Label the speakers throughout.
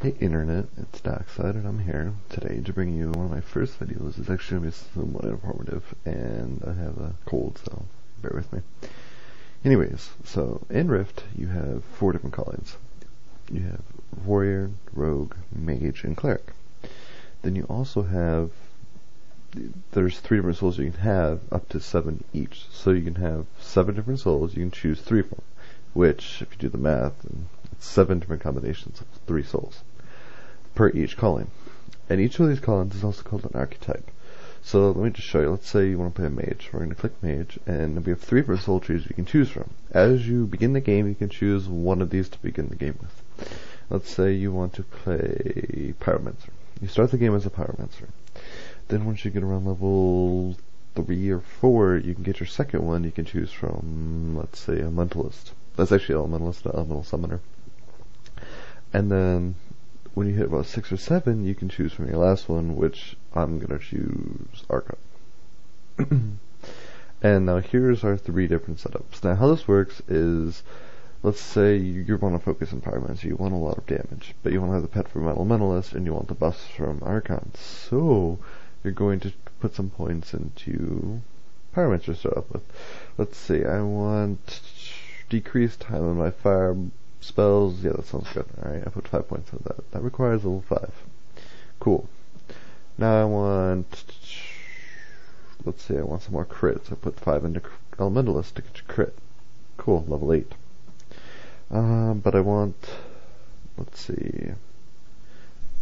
Speaker 1: Hey Internet, it's Darkside and I'm here today to bring you one of my first videos. It's actually going to be somewhat informative and I have a cold, so bear with me. Anyways, so in Rift you have 4 different callings. You have Warrior, Rogue, Mage, and Cleric. Then you also have, there's 3 different souls you can have, up to 7 each. So you can have 7 different souls, you can choose 3 from, which if you do the math, it's 7 different combinations of 3 souls per each calling. And each of these callings is also called an archetype. So let me just show you. Let's say you want to play a mage. We're going to click mage, and we have 3 different soul trees you can choose from. As you begin the game, you can choose one of these to begin the game with. Let's say you want to play Pyromancer. You start the game as a Pyromancer. Then once you get around level 3 or 4, you can get your second one. You can choose from, let's say, a Mentalist. That's actually Elementalist, an Elemental Summoner. And then when you hit about 6 or 7, you can choose from your last one, which I'm going to choose Archon. And now here's our 3 different setups. Now how this works is, let's say you want to focus on Pyromancer, you want a lot of damage, but you want to have the pet from Elementalist, and you want the buffs from Archon. So you're going to put some points into Pyromancer to start off with. Let's see, I want decreased time on my fire spells. Yeah, that sounds good. Alright, I put 5 points on that. That requires level 5. Cool. Now I want, let's see, I want some more crits. I put 5 into Elementalist to get your crit. Cool, level 8. But I want, let's see,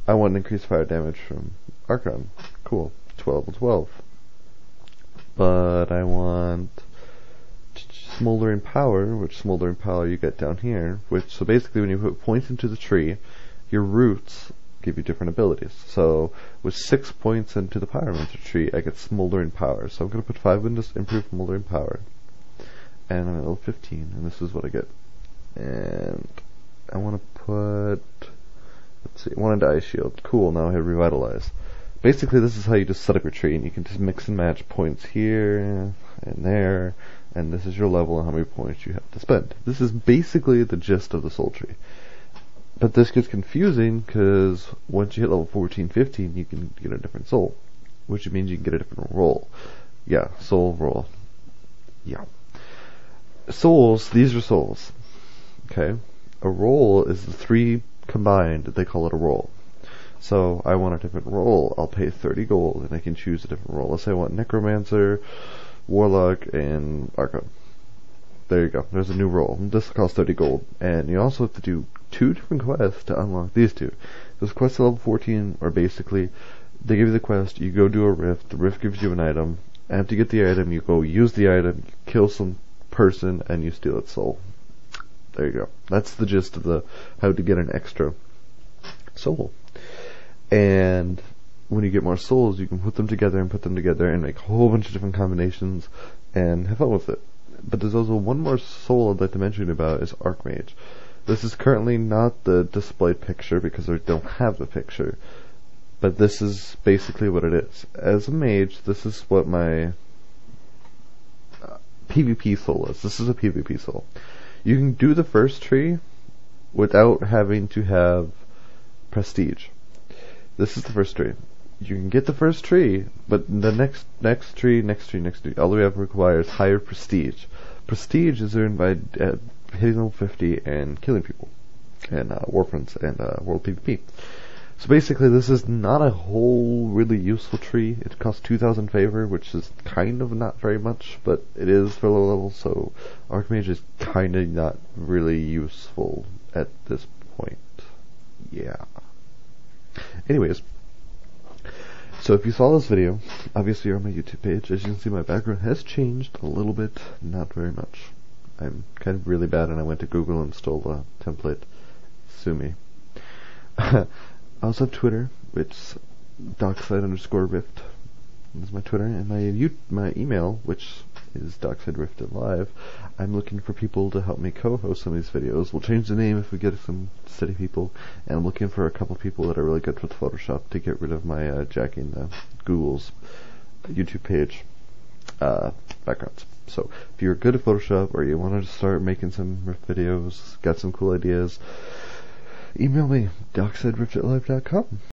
Speaker 1: I want increased fire damage from Archon. Cool, 12. But I want Smoldering Power, which Smoldering Power you get down here, which, so basically when you put points into the tree, your roots give you different abilities. So with 6 points into the Pyromancer tree, I get Smoldering Power. So I'm going to put 5 into improved Smoldering Power. And I'm at level 15, and this is what I get. And I want to put, let's see, 1 into Ice Shield. Cool, now I have Revitalize. Basically this is how you just set up your tree, and you can just mix and match points here and there, and this is your level and how many points you have to spend. This is basically the gist of the soul tree. But this gets confusing because once you hit level 14, 15, you can get a different soul, which means you can get a different role. Yeah, soul role. Yeah. Souls, these are souls. Okay? A role is the 3 combined, they call it a role. So I want a different role, I'll pay 30 gold and I can choose a different role. Let's say I want Necromancer, Warlock, and Archon. There you go, there's a new role. This costs 30 gold. And you also have to do 2 different quests to unlock these 2. Those quests at level 14 are basically, they give you the quest, you go do a rift, the rift gives you an item, and to get the item, you go use the item, you kill some person, and you steal its soul. There you go. That's the gist of the how to get an extra soul. And when you get more souls, you can put them together and make a whole bunch of different combinations and have fun with it. But there's also one more soul I'd like to mention about is Archmage. This is currently not the displayed picture because I don't have the picture, but this is basically what it is. As a mage, this is what my PvP soul is. This is a PvP soul. You can do the first tree without having to have prestige. This is the first tree. You can get the first tree, but the next tree, all we have requires higher prestige. Prestige is earned by hitting level 50 and killing people, and warfronts and world PvP. So basically this is not a whole really useful tree. It costs 2,000 favor, which is kind of not very much, but it is for low level, so Archmage is kind of not really useful at this point. Yeah. Anyways, so if you saw this video, obviously you're on my YouTube page. As you can see, my background has changed a little bit, not very much. I'm kind of really bad, and I went to Google and stole a template. Sue me. I also have Twitter. It's Darkside_Rift. That's my Twitter, and my email, which is DarksideRiftedLive. I'm looking for people to help me co-host some of these videos. We'll change the name if we get some steady people, and I'm looking for a couple people that are really good with Photoshop to get rid of my jacking Google's YouTube page backgrounds. So if you're good at Photoshop or you want to start making some videos, got some cool ideas, email me, docs@riptitlife.com.